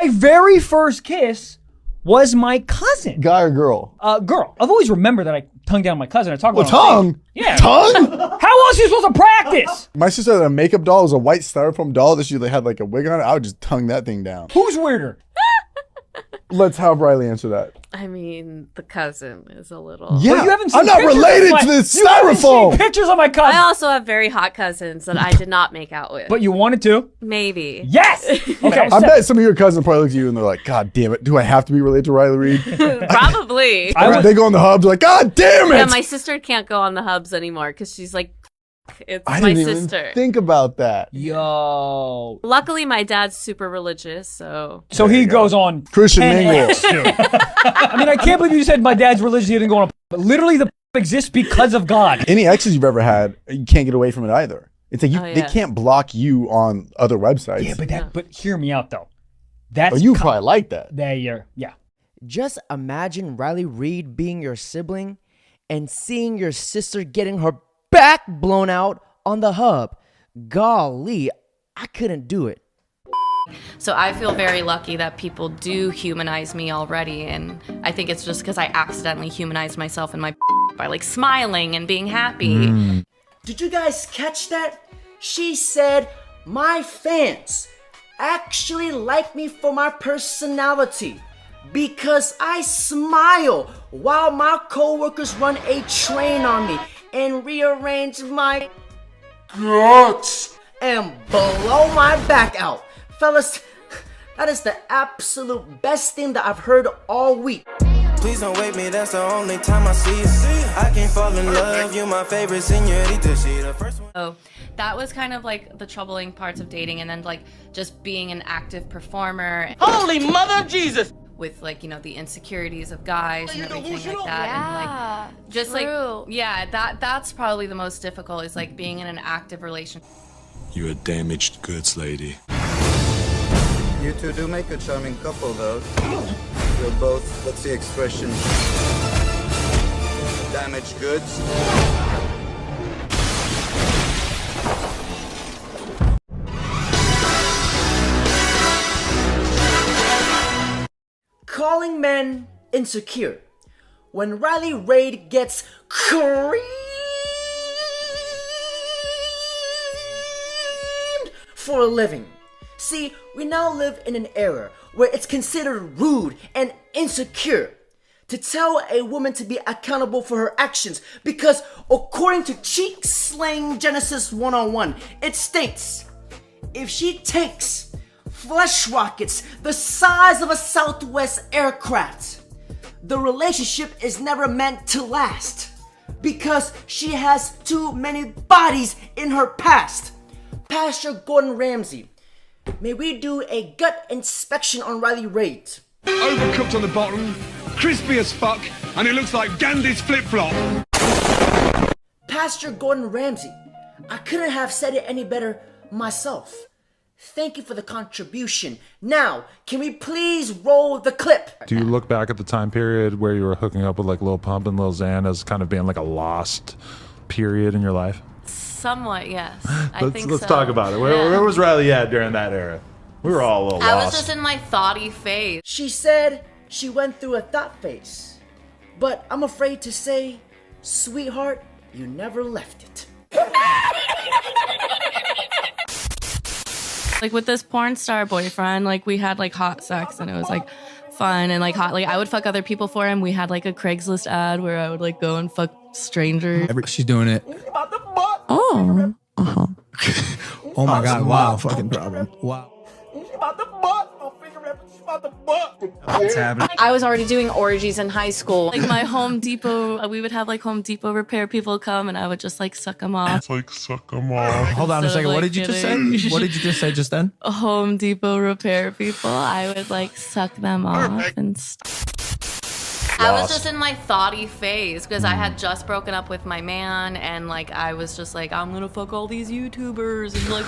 My very first kiss was my cousin. Guy or girl? Girl. I've always remembered that I tongued down my cousin. I talk about tongue? Yeah. Tongue? How else are you supposed to practice? My sister had a makeup doll. It was a white styrofoam doll that she had like a wig on it. I would just tongue that thing down. Who's weirder? Let's have Riley answer that. I mean, the cousin is a little... Yeah, but you haven't seen I'm not pictures related of to this You haven't seen styrofoam. pictures of my cousin. I also have very hot cousins that I did not make out with. But you wanted to? Maybe. Yes! Okay. I bet some of your cousins probably look at you and they're like, God damn it, do I have to be related to Riley Reid? Probably. They go on the hubs like, God damn it! Yeah, my sister can't go on the hubs anymore because she's like, it's I my didn't sister. even think about that. Yo. Luckily, my dad's super religious, so... So he goes on Christian 10 mingle. acts, too. I mean, I can't believe you said my dad's religious, he didn't go on a... But literally, the exists because of God. Any exes you've ever had, you can't get away from it either. It's like they yeah. can't block you on other websites. Yeah, but hear me out, though. That's you probably like that. Yeah. Just imagine Riley Reid being your sibling and seeing your sister getting her back blown out on the hub. Golly, I couldn't do it. So I feel very lucky that people do humanize me already, and I think it's just because I accidentally humanized myself in my by like smiling and being happy. Did you guys catch that? She said, my fans actually like me for my personality because I smile while my coworkers run a train on me and rearrange my guts and blow my back out. Fellas, that is the absolute best thing that I've heard all week. Please don't wake me, that's the only time I see you. I can't fall in love, you my favorite señorita. She the first one. So that was kind of like the troubling parts of dating, and then like just being an active performer. Holy mother of Jesus! With like, you know, the insecurities of guys and everything like that. Yeah, and like just true. like that's probably the most difficult, is like being in an active relationship. You're a damaged goods lady. You two do make a charming couple, though. You're both, what's the expression? Damaged goods. Calling men insecure. When Riley Reid gets creamed for a living. See, we now live in an era where it's considered rude and insecure to tell a woman to be accountable for her actions, because according to Cheek Slang Genesis 101, it states, if she takes flesh rockets the size of a Southwest aircraft, the relationship is never meant to last because she has too many bodies in her past. Pastor Gordon Ramsay, may we do a gut inspection on Riley Reid? Overcooked on the bottom, crispy as fuck, and it looks like Gandhi's flip-flop. Pastor Gordon Ramsay, I couldn't have said it any better myself. Thank you for the contribution. Now, can we please roll the clip? Do you look back at the time period where you were hooking up with like Lil Pump and Lil Xan as kind of being like a lost period in your life? Somewhat, yes. Let's talk about it. Where was Riley at during that era? We were all a little lost. I was just in my thoughty phase. She said she went through a thought phase. But I'm afraid to say, sweetheart, you never left it. Like with this porn star boyfriend, like we had like hot sex and it was like fun and like hot. Like I would fuck other people for him. We had like a Craigslist ad where I would like go and fuck strangers. She's doing it. Oh. Oh my God, wow, fucking problem. Wow. What's happening? I was already doing orgies in high school. Like my Home Depot, we would have like Home Depot repair people come and I would just like suck them off. Hold on a second, what did you just say? What did you just say just then? Home Depot repair people, I would like suck them off and I was just in my thoughty phase because I had just broken up with my man and like I was just like, I'm gonna fuck all these YouTubers and like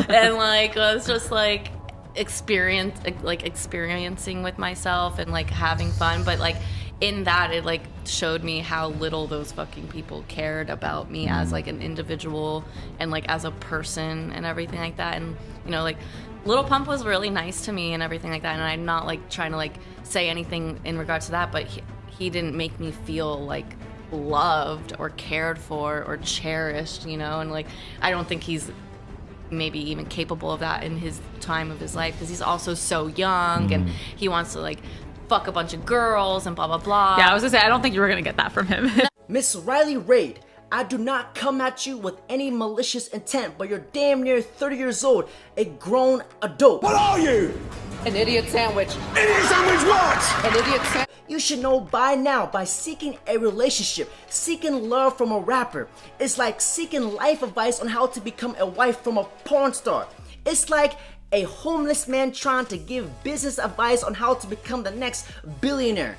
and like I was just like experiencing with myself and like having fun, but like in that it like showed me how little those fucking people cared about me as like an individual and like as a person and everything like that. And you know, like Lil Pump was really nice to me and everything like that, and I'm not like trying to like say anything in regards to that, but he didn't make me feel like loved or cared for or cherished, you know, and like I don't think he's maybe even capable of that in his time of his life, because he's also so young and he wants to like fuck a bunch of girls and blah blah blah. Yeah, I was gonna say, I don't think you were gonna get that from him. Miss Riley Reid, I do not come at you with any malicious intent, but you're damn near 30 years old, a grown adult. What are you? An idiot sandwich. Idiot sandwich what? An idiot sandwich. You should know by now, by seeking a relationship, seeking love from a rapper, it's like seeking life advice on how to become a wife from a porn star. It's like a homeless man trying to give business advice on how to become the next billionaire.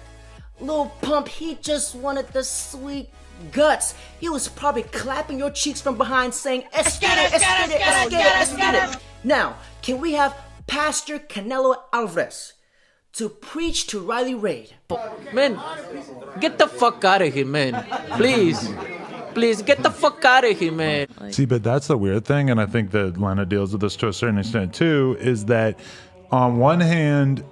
Lil Pump, he just wanted the sweet guts. He was probably clapping your cheeks from behind saying, Esquede. Now, can we have Pastor Canelo Alvarez to preach to Riley Reid? Man, get the fuck out of here, man. Please, get the fuck out of here, man. See, but that's the weird thing, and I think that Lena deals with this to a certain extent too, is that on one hand,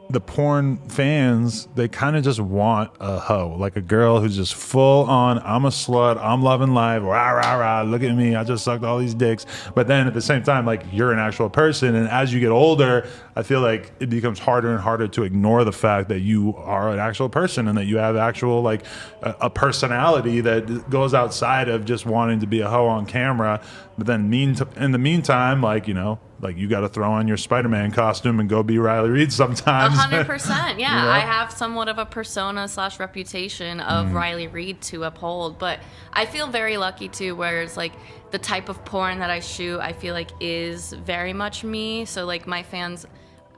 the porn fans, they kind of just want a hoe, like a girl who's just full on, I'm a slut, I'm loving life, rah, rah, rah, look at me, I just sucked all these dicks. But then at the same time, like, you're an actual person, and as you get older, I feel like it becomes harder and harder to ignore the fact that you are an actual person and that you have actual, like, a personality that goes outside of just wanting to be a hoe on camera. But then in the meantime, like, you know, like you got to throw on your Spider-Man costume and go be Riley Reid sometimes. 100%. Yeah, You know? I have somewhat of a persona / reputation of Riley Reid to uphold, but I feel very lucky too, where it's like the type of porn that I shoot, I feel like is very much me. So like my fans,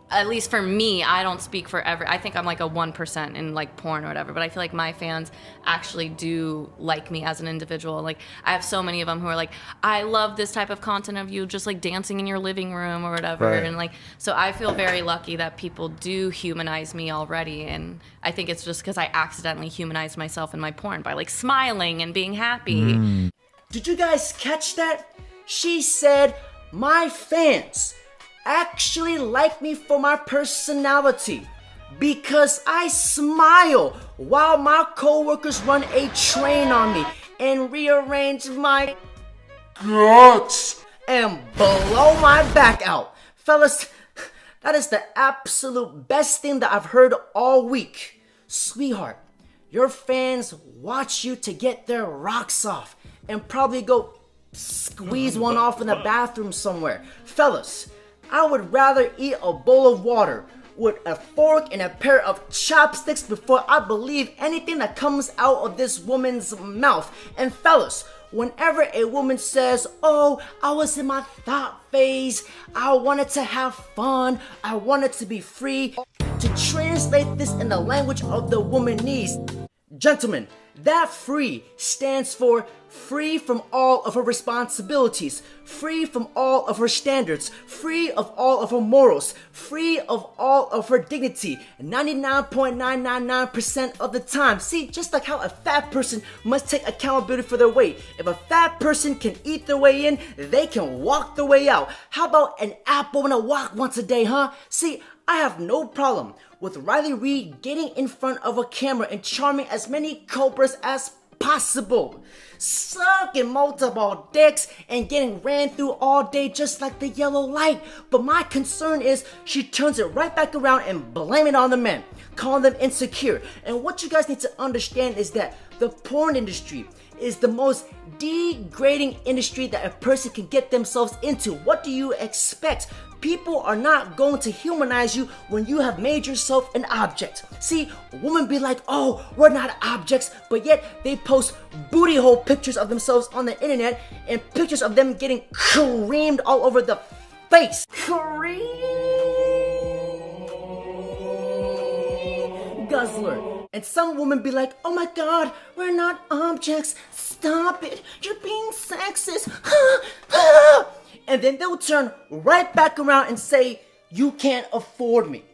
at least for me, I don't speak for I think I'm like a 1% in like porn or whatever, but I feel like my fans actually do like me as an individual. Like I have so many of them who are like, I love this type of content of you just like dancing in your living room or whatever. Right. And like, so I feel very lucky that people do humanize me already. And I think it's just because I accidentally humanized myself in my porn by like smiling and being happy. Did you guys catch that? She said, my fans actually like me for my personality because I smile while my coworkers run a train on me and rearrange my guts and blow my back out. Fellas, that is the absolute best thing that I've heard all week. Sweetheart, your fans watch you to get their rocks off and probably go squeeze one off in the bathroom somewhere. Fellas, I would rather eat a bowl of water with a fork and a pair of chopsticks before I believe anything that comes out of this woman's mouth. And fellas, whenever a woman says, oh, I was in my thought phase, I wanted to have fun, I wanted to be free, to translate this in the language of the woman needs, gentlemen, that free stands for free from all of her responsibilities, free from all of her standards, free of all of her morals, free of all of her dignity, 99.999% of the time. See, just like how a fat person must take accountability for their weight. If a fat person can eat their way in, they can walk their way out. How about an apple and a walk once a day, huh? See, I have no problem with Riley Reid getting in front of a camera and charming as many cobras as possible, sucking multiple dicks and getting ran through all day just like the yellow light. But my concern is she turns it right back around and blame it on the men, calling them insecure. And what you guys need to understand is that the porn industry is the most degrading industry that a person can get themselves into. What do you expect? People are not going to humanize you when you have made yourself an object. See, women be like, oh, we're not objects, but yet they post booty hole pictures of themselves on the internet and pictures of them getting creamed all over the face. Cream guzzler. And some women be like, oh my god, we're not objects. Stop it. You're being sexist. And then they'll turn right back around and say, you can't afford me.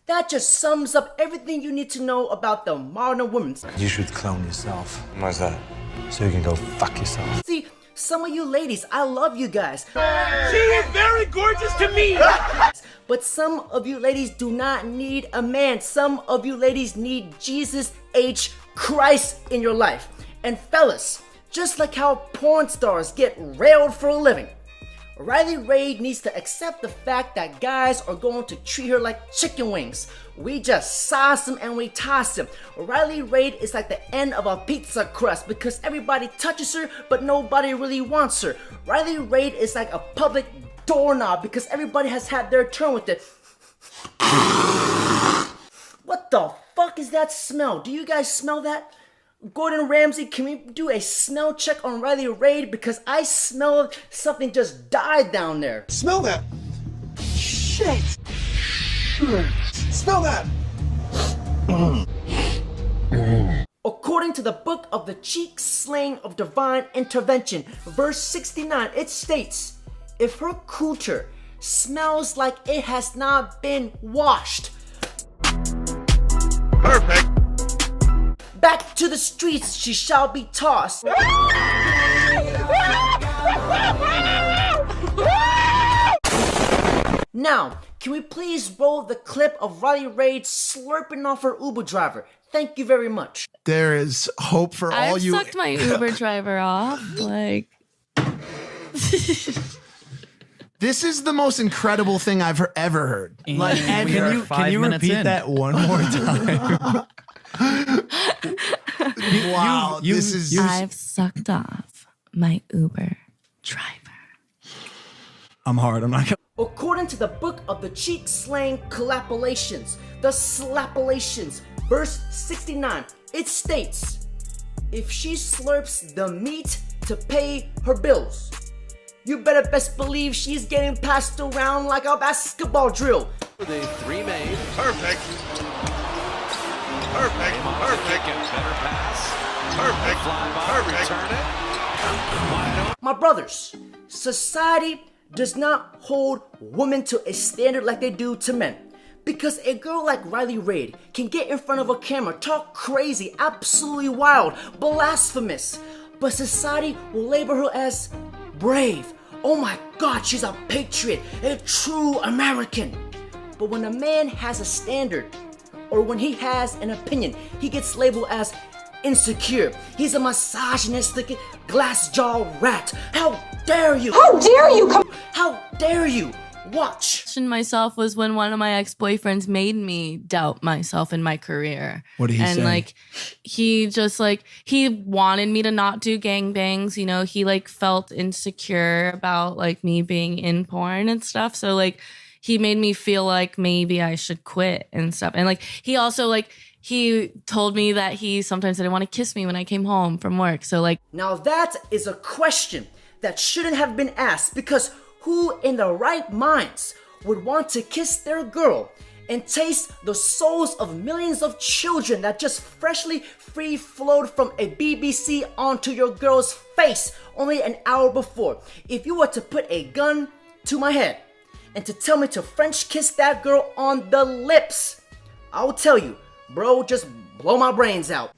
That just sums up everything you need to know about the modern woman. You should clone yourself. Why's that? So you can go fuck yourself. See, Some of you ladies, I love you guys. She is very gorgeous to me. But some of you ladies do not need a man. Some of you ladies need Jesus H. Christ in your life. And fellas, just like how porn stars get railed for a living, Riley Reid needs to accept the fact that guys are going to treat her like chicken wings. We just sauce them and we toss them. Riley Reid is like the end of a pizza crust because everybody touches her but nobody really wants her. Riley Reid is like a public doorknob because everybody has had their turn with it. What the fuck is that smell? Do you guys smell that? Gordon Ramsay, can we do a smell check on Riley Reid? Because I smell something just died down there. Smell that. Shit. Smell that. According to the book of the cheek slaying of divine intervention, verse 69, it states, if her cooter smells like it has not been washed, Perfect. back to the streets she shall be tossed. Now, can we please roll the clip of Riley Reid slurping off her Uber driver? Thank you very much. There is hope for all I've you. sucked my Uber driver off. Like, This is the most incredible thing I've ever heard. Like, And we are 5 minutes repeat in. that one more time? Wow, this is. I've sucked off my Uber driver. I'm hard. I'm not gonna. According to the book of the cheek slaying collapolations, the slapolations, verse 69, it states, if she slurps the meat to pay her bills, you better best believe she's getting passed around like a basketball drill. The 3 made. Perfect. Perfect. Perfect. Better pass. Perfect. Perfect. My brothers, society does not hold women to a standard like they do to men. Because a girl like Riley Reid can get in front of a camera, talk crazy, absolutely wild, blasphemous, but society will label her as brave. Oh my God, she's a patriot, a true American. But when a man has a standard, or when he has an opinion, he gets labeled as insecure. He's a misogynistic, glass-jaw rat. How dare you? How dare you come? How dare you? Watch. Myself was when one of my ex-boyfriends made me doubt myself in my career. What did he say? And like, he just like, he wanted me to not do gangbangs, you know, he like felt insecure about like me being in porn and stuff. So like, he made me feel like maybe I should quit and stuff. And like, he also like, he told me that he sometimes didn't want to kiss me when I came home from work. So like, now that is a question that shouldn't have been asked, because who in their right minds would want to kiss their girl and taste the souls of millions of children that just freshly free flowed from a BBC onto your girl's face only an hour before? If you were to put a gun to my head and to tell me to French kiss that girl on the lips, I will tell you, bro, just blow my brains out.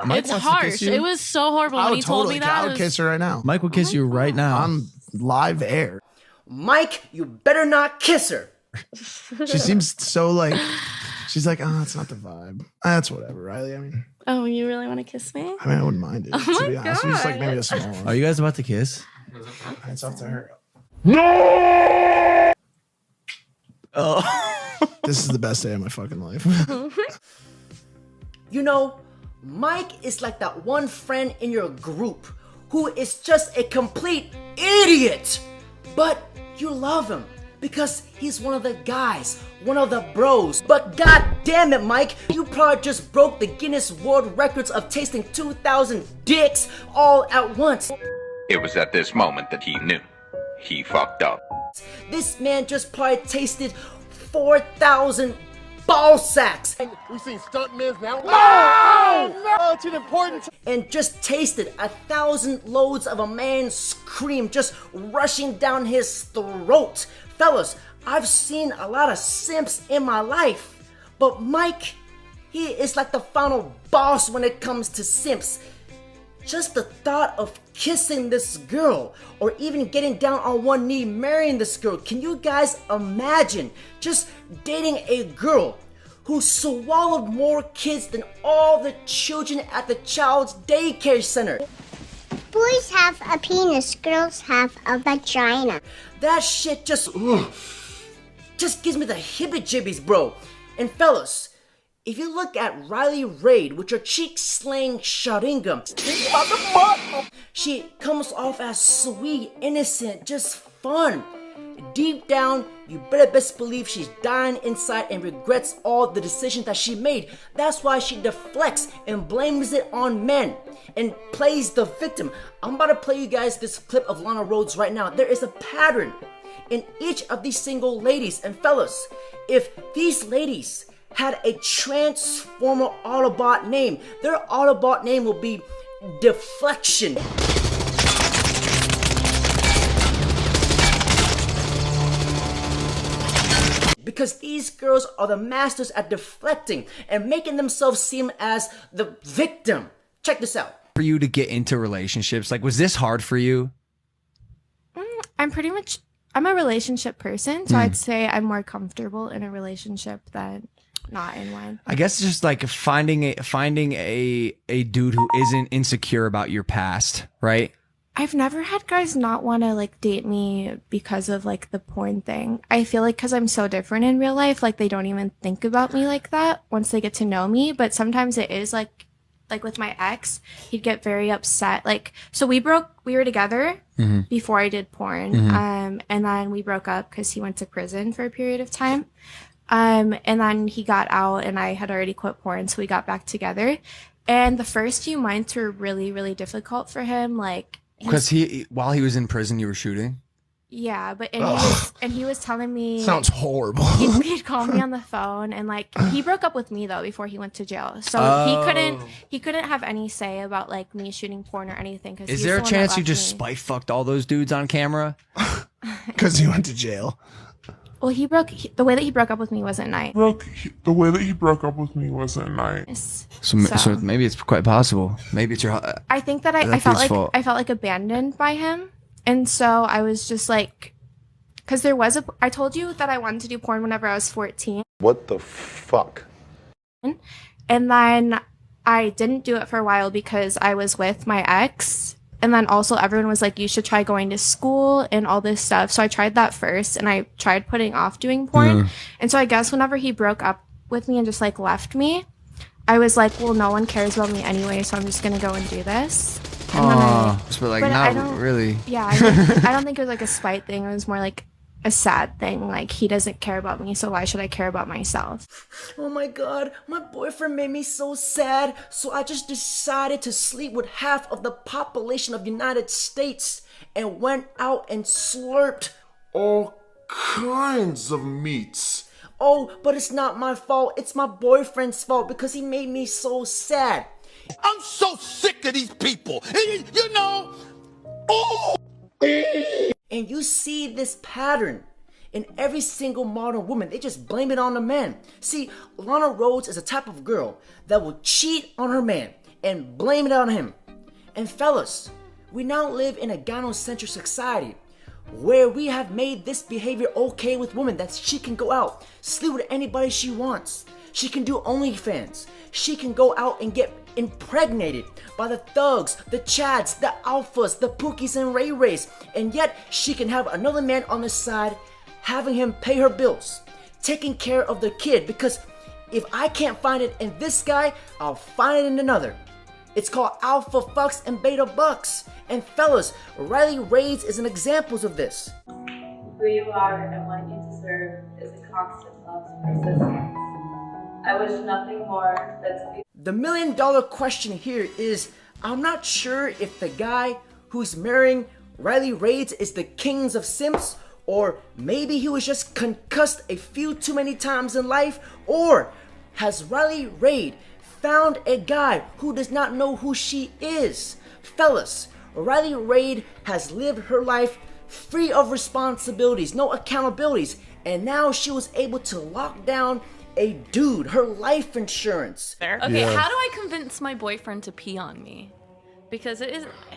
Mike it's wants to harsh. kiss you. It was so horrible I when would he told totally. me that. I would kiss her right now. Mike would kiss you right now on live air. Mike, you better not kiss her. She seems so like. She's like, oh, that's not the vibe. That's whatever, Riley. I mean, Oh, you really want to kiss me? I wouldn't mind it. Oh to my be honest, just like maybe a God. small one. Are you guys about to kiss? It's up to her. No! Oh, this is the best day of my fucking life. You know, Mike is like that one friend in your group who is just a complete idiot, but you love him because he's one of the guys, one of the bros. But god damn it, Mike, you probably just broke the Guinness World Records of tasting 2,000 dicks all at once. It was at this moment that he knew. He fucked up. This man just probably tasted 4,000 ball sacks. We've seen stuntmen now. No! It's important. And just tasted 1,000 loads of a man's scream just rushing down his throat. Fellas, I've seen a lot of simps in my life, but Mike, he is like the final boss when it comes to simps. just the thought of kissing this girl or even getting down on one knee marrying this girl. Can you guys imagine just dating a girl who swallowed more kids than all the children at the child's daycare center? Boys have a penis, girls have a vagina. That shit just gives me the hibby-jibbies, bro. And fellas, if you look at Riley Reid with your cheek-slaying Sharingan, she comes off as sweet, innocent, just fun. Deep down, you better best believe she's dying inside and regrets all the decisions that she made. That's why she deflects and blames it on men and plays the victim. I'm about to play you guys this clip of Lana Rhoades right now. There is a pattern in each of these single ladies. And fellas, if these ladies had a Transformer Autobot name, their Autobot name will be Deflection. Because these girls are the masters at deflecting and making themselves seem as the victim. Check this out. For you to get into relationships, like, was this hard for you? I'm a relationship person, so I'd say I'm more comfortable in a relationship than not in one. I guess it's just like finding a dude who isn't insecure about your past, right? I've never had guys not want to like date me because of like the porn thing. I feel like because I'm so different in real life, like they don't even think about me like that once they get to know me. But sometimes it is like with my ex, he'd get very upset. Like, so we were together before I did porn. And then we broke up because he went to prison for a period of time. And then he got out and I had already quit porn. So we got back together. And the first few months were really, really difficult for him. Like, because while he was in prison, you were shooting? Yeah, but he was telling me Sounds horrible. He'd call me on the phone and like he broke up with me though before he went to jail, so he couldn't have any say about like me shooting porn or anything. Cause is there a chance you just spite fucked all those dudes on camera? Because he went to jail. Well, the way that he broke up with me wasn't nice. So maybe it's quite possible. Maybe it's your. I think that I felt like abandoned by him. And so I was just like, because I told you that I wanted to do porn whenever I was 14. What the fuck? And then I didn't do it for a while because I was with my ex. And then also everyone was like, you should try going to school and all this stuff. So I tried that first and I tried putting off doing porn. And so I guess whenever he broke up with me and just like left me, I was like, well, no one cares about me anyway, so I'm just going to go and do this. Really. Yeah, I don't think it was like a spite thing. It was more like a sad thing. Like, he doesn't care about me, so why should I care about myself? Oh my god, my boyfriend made me so sad, so I just decided to sleep with half of the population of the United States and went out and slurped all kinds of meats. Oh, but it's not my fault. It's my boyfriend's fault because he made me so sad. I'm so sick of these people. You know. Oh. And you see this pattern in every single modern woman. They just blame it on the man. See, Lana Rhoades is a type of girl that will cheat on her man and blame it on him. And fellas, we now live in a gynocentric society where we have made this behavior okay with women, that she can go out, sleep with anybody she wants. She can do OnlyFans. She can go out and get impregnated by the thugs, the chads, the alphas, the pookies and ray-rays. And yet she can have another man on the side, having him pay her bills, taking care of the kid, because if I can't find it in this guy, I'll find it in another. It's called alpha fucks and beta bucks. And fellas, Riley Reid is an example of this. Who you are and what you deserve is a constant love's persistence. I wish nothing more than to be. The $1 million question here is, I'm not sure if the guy who's marrying Riley Reid is the kings of simps, or maybe he was just concussed a few too many times in life, or has Riley Reid found a guy who does not know who she is? Fellas, Riley Reid has lived her life free of responsibilities, no accountabilities, and now she was able to lock down a dude, her life insurance. Okay, how do I convince my boyfriend to pee on me? because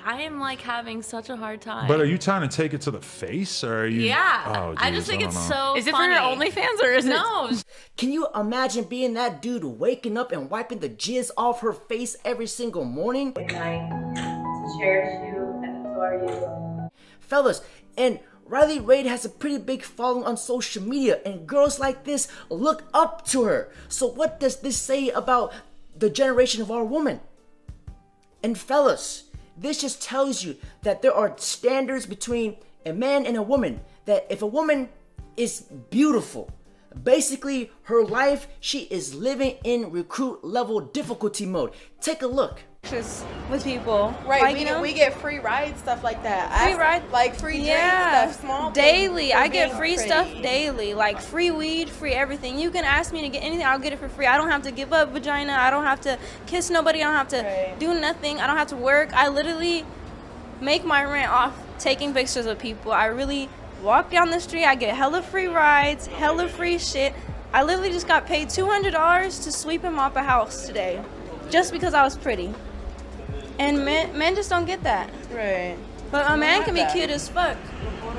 I am like having such a hard time. But are you trying to take it to the face, or are you? Yeah. Oh, I just think it's so Is it funny. for your OnlyFans or is it? No. Can you imagine being that dude waking up and wiping the jizz off her face every single morning? Good night. To cherish you and adore you. Fellas, and Riley Reid has a pretty big following on social media, and girls like this look up to her. So what does this say about the generation of our woman? And fellas, this just tells you that there are standards between a man and a woman. That if a woman is beautiful, basically her life, she is living in recruit level difficulty mode. Take a look. With people, right? Like, we get free rides, stuff like that. Free ride, like free drinks, stuff, small daily. I get free pretty. stuff daily, like free weed, free everything. You can ask me to get anything, I'll get it for free. I don't have to give up vagina. I don't have to kiss nobody. I don't have to do nothing. I don't have to work. I literally make my rent off taking pictures of people. I really walk down the street. I get hella free rides, hella free shit. I literally just got paid $200 to sweep and mop a house today, just because I was pretty. And men just don't get that. Right. But a man can be cute as fuck.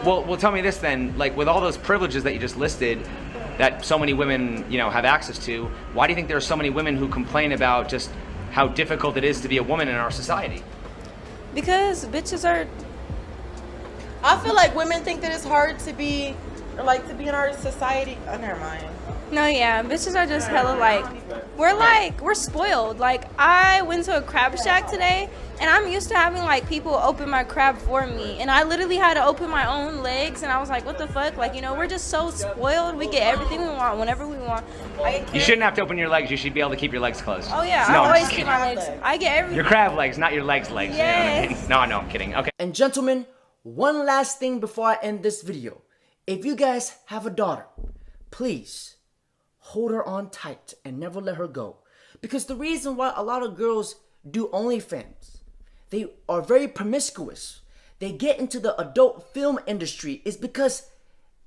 Well, tell me this then. Like, with all those privileges that you just listed, that so many women, have access to, why do you think there are so many women who complain about just how difficult it is to be a woman in our society? Because bitches are. I feel like women think that it's hard to be in our society. Oh, never mind. No, yeah, bitches are just hella we're spoiled. Like, I went to a crab shack today, and I'm used to having people open my crab for me, and I literally had to open my own legs, and I was like, what the fuck? We're just so spoiled. We get everything we want whenever we want. You shouldn't have to open your legs. You should be able to keep your legs closed. Oh yeah, no, I always keep my legs. I get everything. Your crab legs, not your legs. Yes. You know what I mean? No, I'm kidding. Okay. And gentlemen, one last thing before I end this video. If you guys have a daughter, please hold her on tight and never let her go. Because the reason why a lot of girls do OnlyFans, they are very promiscuous, they get into the adult film industry, is because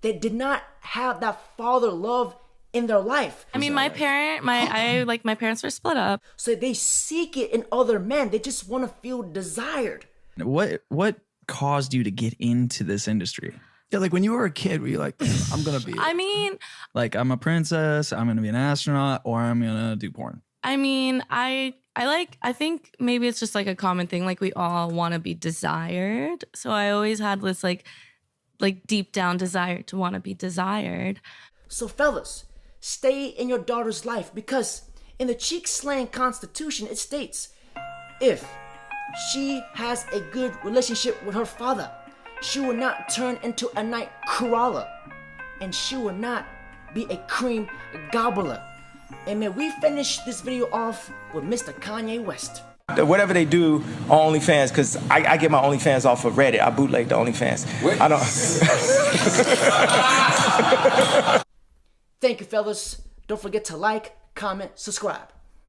they did not have that father love in their life. I mean, my parents were split up. So they seek it in other men. They just want to feel desired. What caused you to get into this industry? Yeah, like when you were a kid, were you like, I'm gonna be I mean, like, I'm a princess, I'm gonna be an astronaut, or I'm gonna do porn? I mean, I think maybe it's just a common thing. Like, we all want to be desired. So I always had this like deep down desire to want to be desired. So fellas, stay in your daughter's life, because in the cheek slang constitution, it states, if she has a good relationship with her father, she will not turn into a night crawler, and she will not be a cream gobbler. And may we finish this video off with Mr. Kanye West. Whatever they do on OnlyFans, because I get my OnlyFans off of Reddit. I bootleg the OnlyFans. I don't. Thank you, fellas. Don't forget to like, comment, subscribe.